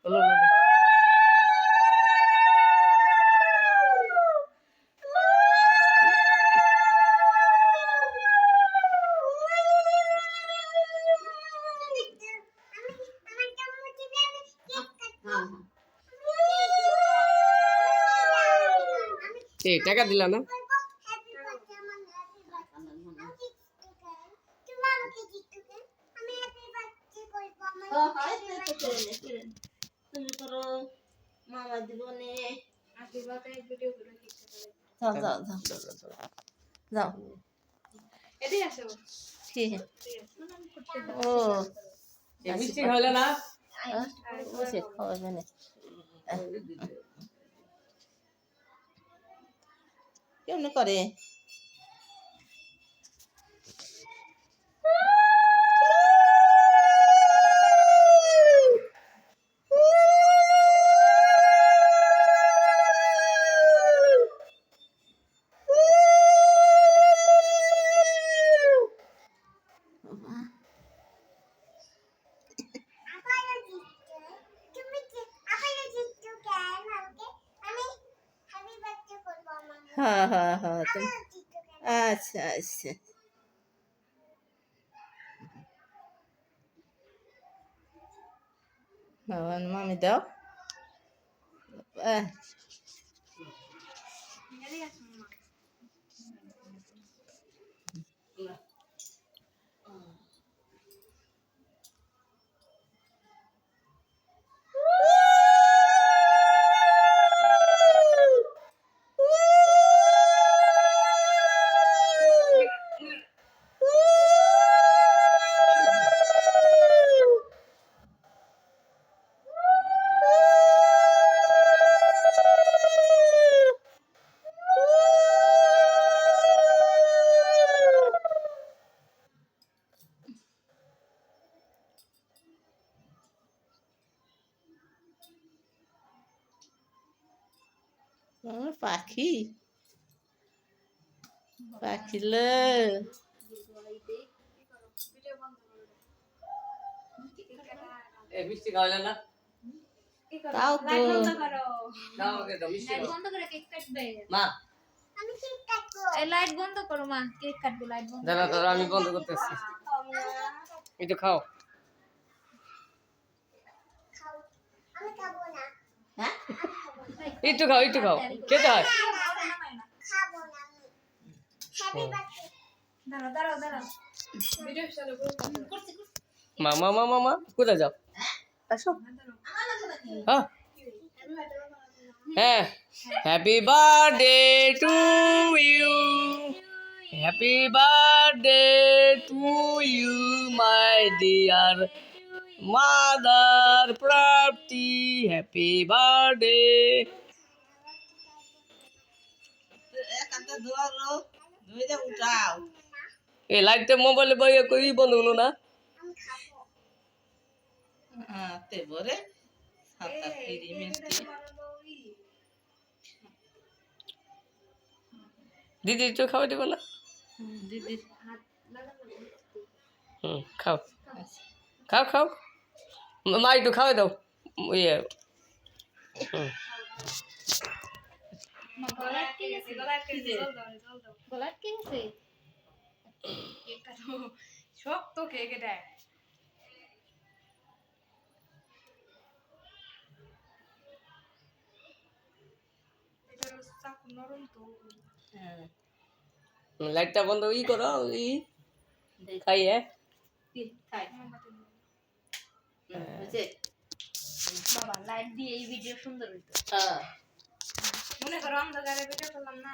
হলো টাকা দিলা না তুমি করো মামা জীবনে যাও এদিকে আসো ঠিক ও মিষ্টি খাইলে না বসে খাওয়াবে না কেমন করে হ্যাঁ হ্যাঁ হ্যাঁ তুমি আচ্ছা আচ্ছা মামি দাও এদিকে আসো মামা আমার পাখি পাখিলে ভিডিও বন্ধ করো মিষ্টি খাইলে না তাও তো লাইট বন্ধ করো দাও আমাকে দাও মিষ্টি লাইট দাও বন্ধ করে কেক কাটবে মা আমি কেক কাটবো এই লাইট বন্ধ করো মা কেক কাটবো লাইট বন্ধ দাঁড়া দাঁড়া আমি বন্ধ করতেছি এই তো খাও আমি খাবো না হ্যাঁ একটু খাও খেতে হয় খাবো না হ্যাপি বার্থডে দাঁড়াও ভিডিও চালু করছি মামা কোথায় যাও আসো হ্যাঁ হ্যাঁ happy birthday to you happy birthday to you my dear mother Prapti happy birthday একান্ত ধরো ধুইতে উঠাও এই লাইটটা মোবাইলে বাইরে কই বন্ধ হলো না তে বরে সাতা ফিরি মিষ্টি দিদি একটু খাওয়া দেবো না দিদি খাও খাও মা একটু খাওয়া দাও ইয়ে গলার কি আছে জল দাও গলার কি আছে কেক কাটো শক্ত কেক এটা এটা চাকু নরম তো লাইটটা বন্ধ করো খাই হ্যাঁ খাই বুঝে বাবা লাইট দিয়ে এই ভিডিও সুন্দর হইতো হ্যাঁ মনে করো অন্ধকারে ভিডিও করলাম না